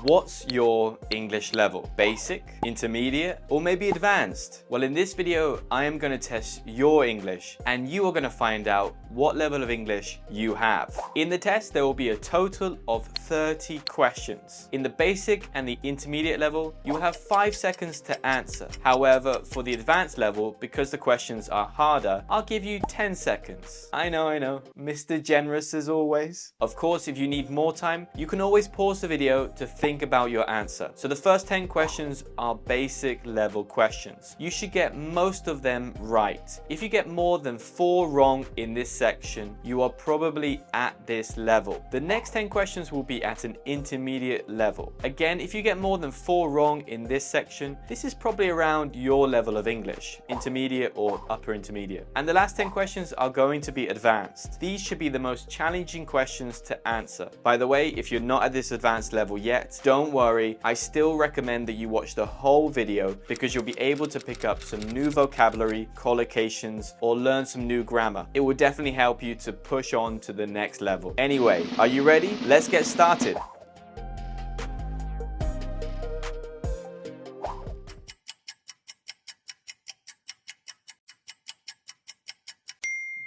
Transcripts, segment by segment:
What's your English level? Basic, intermediate, or maybe advanced? Well, in this video, I am going to test your English and you are going to find out what level of English you have. In the test, there will be a total of 30 questions. In the basic and the intermediate level, you will have 5 seconds to answer. However, for the advanced level, because the questions are harder, I'll give you 10 seconds. I know, Mr. Generous as always. Of course, if you need more time, you can always pause the video to think about your answer. So the first 10 questions are basic level questions. You should get most of them right. If you get more than 4 wrong in this section, you are probably at this level. The next 10 questions will be at an intermediate level. Again, if you get more than 4 wrong in this section, this is probably around your level of English, intermediate or upper intermediate. And the last 10 questions are going to be advanced. These should be the most challenging questions to answer. By the way, if you're not at this advanced level yet, don't worry. I still recommend that you watch the whole video because you'll be able to pick up some new vocabulary, collocations, or learn some new grammar. It will definitely help you to push on to the next level. Anyway, are you ready? Let's get started.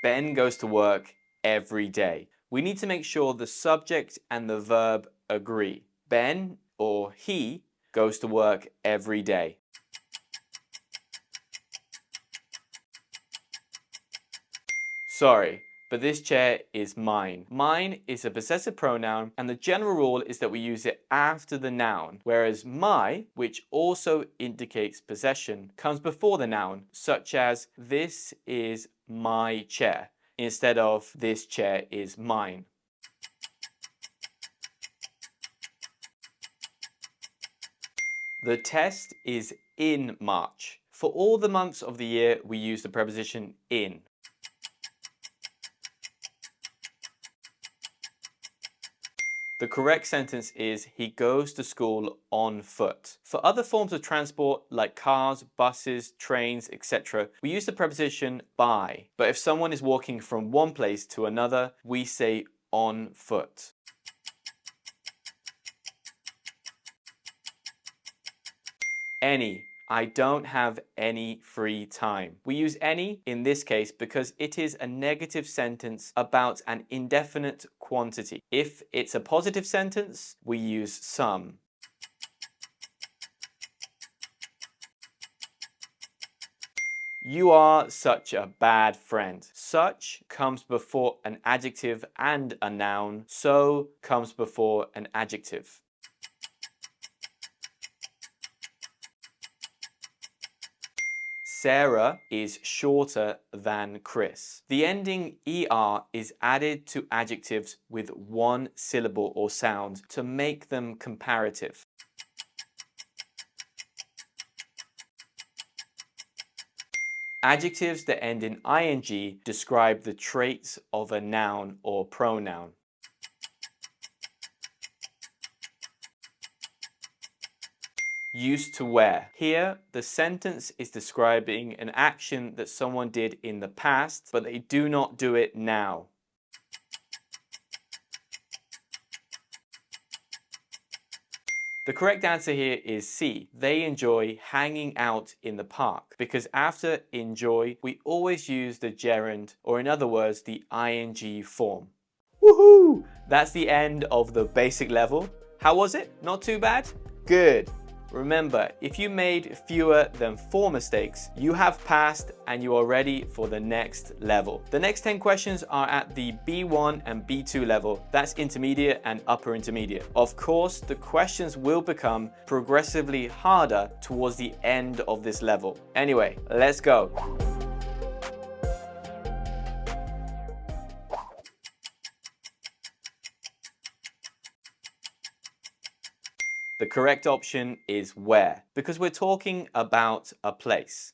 Ben goes to work every day. We need to make sure the subject and the verb agree. Ben, or he, goes to work every day. Sorry, but this chair is mine. Mine is a possessive pronoun, and the general rule is that we use it after the noun, whereas my, which also indicates possession, comes before the noun, such as this is my chair, instead of this chair is mine. The test is in March. For all the months of the year, we use the preposition in. The correct sentence is, he goes to school on foot. For other forms of transport like cars, buses, trains, etc., we use the preposition by. But if someone is walking from one place to another, we say on foot. Any. I don't have any free time. We use any in this case because it is a negative sentence about an indefinite quantity. If it's a positive sentence, we use some. You are such a bad friend. Such comes before an adjective and a noun. So comes before an adjective. Sarah is shorter than Chris. The ending ER is added to adjectives with one syllable or sound to make them comparative. Adjectives that end in ing describe the traits of a noun or pronoun. Used to wear. Here, the sentence is describing an action that someone did in the past, but they do not do it now. The correct answer here is C. They enjoy hanging out in the park, because after enjoy, we always use the gerund, or in other words, the ing form. Woohoo! That's the end of the basic level. How was it? Not too bad? Good. Remember, if you made fewer than 4 mistakes, you have passed and you are ready for the next level. The next 10 questions are at the B1 and B2 level. That's intermediate and upper intermediate. Of course, the questions will become progressively harder towards the end of this level. Anyway, let's go. The correct option is where, because we're talking about a place.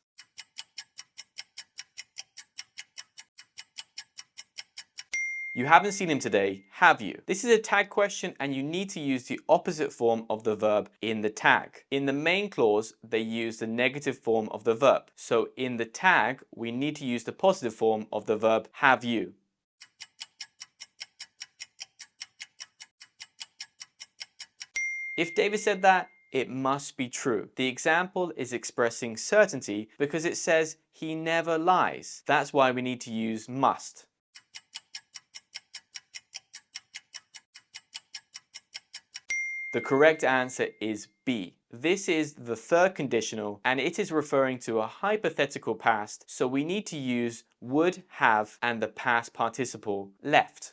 You haven't seen him today, have you? This is a tag question and you need to use the opposite form of the verb in the tag. In the main clause, they use the negative form of the verb. So in the tag, we need to use the positive form of the verb have you. If David said that, it must be true. The example is expressing certainty because it says he never lies. That's why we need to use must. The correct answer is B. This is the third conditional and it is referring to a hypothetical past, so we need to use would, have, and the past participle left.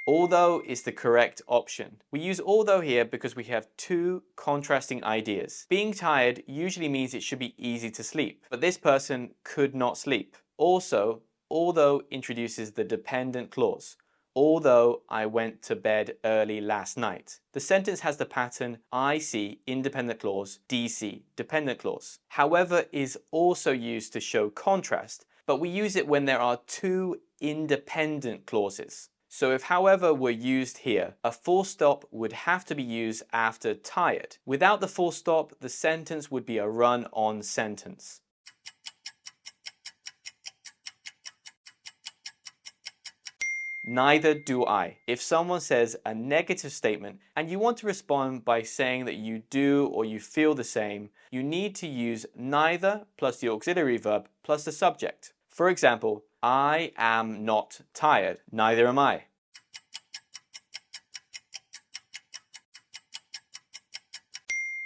Although is the correct option. We use although here because we have two contrasting ideas. Being tired usually means it should be easy to sleep, but this person could not sleep. Also, although introduces the dependent clause. Although I went to bed early last night. The sentence has the pattern IC independent clause, DC dependent clause. However is also used to show contrast, but we use it when there are two independent clauses. So if however were used here, a full stop would have to be used after tired. Without the full stop, the sentence would be a run-on sentence. Neither do I. If someone says a negative statement and you want to respond by saying that you do or you feel the same, you need to use neither plus the auxiliary verb plus the subject. For example, I am not tired. Neither am I.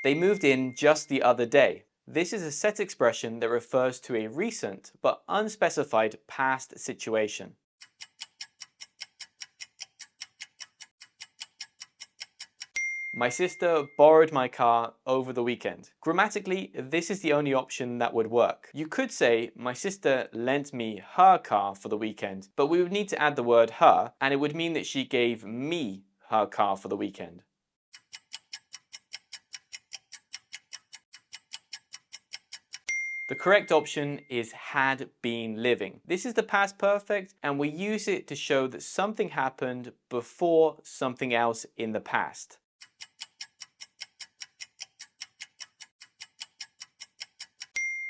They moved in just the other day. This is a set expression that refers to a recent but unspecified past situation. My sister borrowed my car over the weekend. Grammatically, this is the only option that would work. You could say, my sister lent me her car for the weekend, but we would need to add the word her, and it would mean that she gave me her car for the weekend. The correct option is had been living. This is the past perfect, and we use it to show that something happened before something else in the past.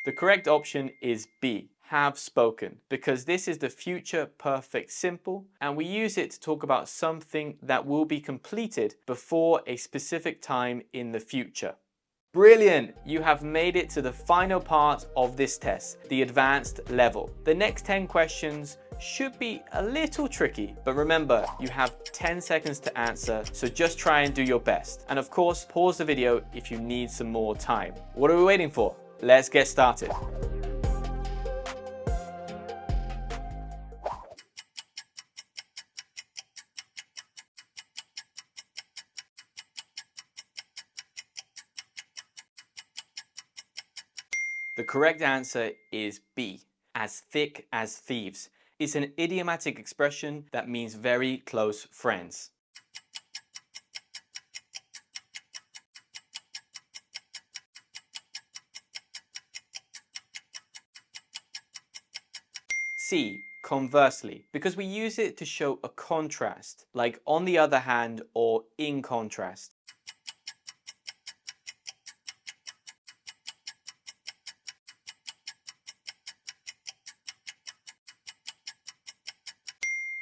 The correct option is B, have spoken, because this is the future perfect simple and we use it to talk about something that will be completed before a specific time in the future. Brilliant! You have made it to the final part of this test, the advanced level. The next 10 questions should be a little tricky, but remember, you have 10 seconds to answer, so just try and do your best. And of course, pause the video if you need some more time. What are we waiting for? Let's get started. The correct answer is B, as thick as thieves. It's an idiomatic expression that means very close friends. C, conversely, because we use it to show a contrast, like on the other hand or in contrast.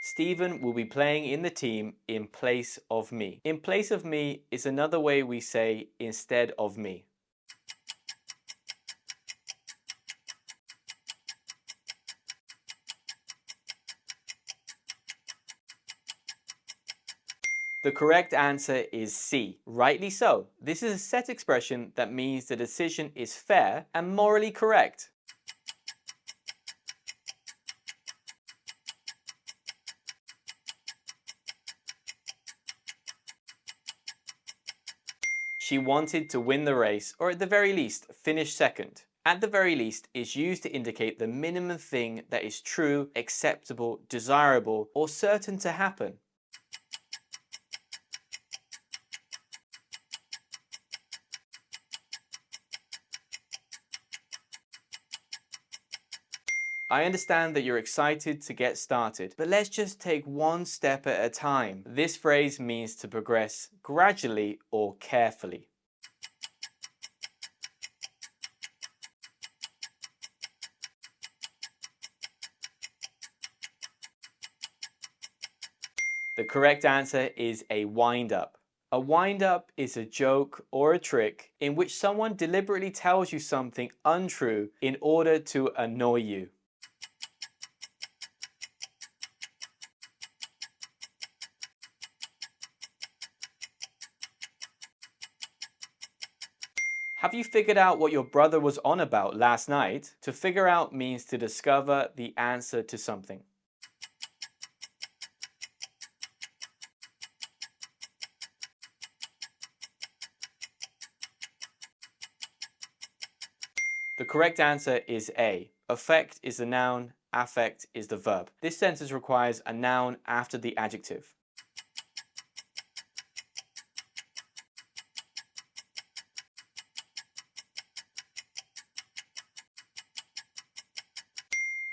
Stephen will be playing in the team in place of me. In place of me is another way we say instead of me. The correct answer is C. Rightly so. This is a set expression that means the decision is fair and morally correct. She wanted to win the race, or at the very least, finish second. At the very least is used to indicate the minimum thing that is true, acceptable, desirable, or certain to happen. I understand that you're excited to get started, but let's just take one step at a time. This phrase means to progress gradually or carefully. The correct answer is a wind-up. A wind-up is a joke or a trick in which someone deliberately tells you something untrue in order to annoy you. Have you figured out what your brother was on about last night? To figure out means to discover the answer to something. The correct answer is A. Affect is the noun, affect is the verb. This sentence requires a noun after the adjective.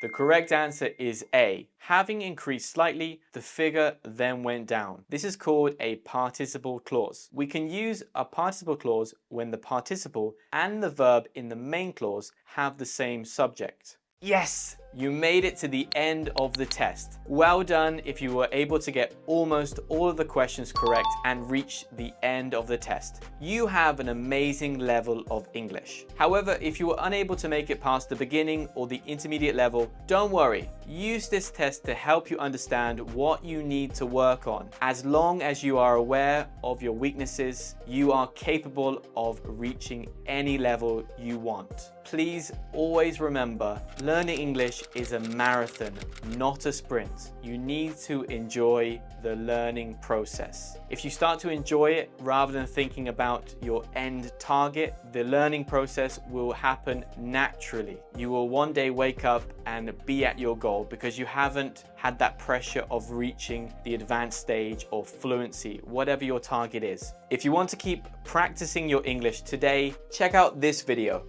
The correct answer is A. Having increased slightly, the figure then went down. This is called a participle clause. We can use a participle clause when the participle and the verb in the main clause have the same subject. Yes! You made it to the end of the test. Well done if you were able to get almost all of the questions correct and reach the end of the test. You have an amazing level of English. However, if you were unable to make it past the beginning or the intermediate level, don't worry. Use this test to help you understand what you need to work on. As long as you are aware of your weaknesses, you are capable of reaching any level you want. Please always remember, learning English is a marathon, not a sprint. You need to enjoy the learning process. If you start to enjoy it rather than thinking about your end target, the learning process will happen naturally. You will one day wake up and be at your goal because you haven't had that pressure of reaching the advanced stage or fluency, whatever your target is. If you want to keep practicing your English today, check out this video.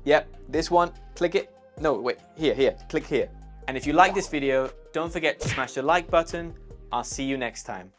Yep, this one, click it. No, wait, here, click here. And if you like this video, don't forget to smash the like button. I'll see you next time.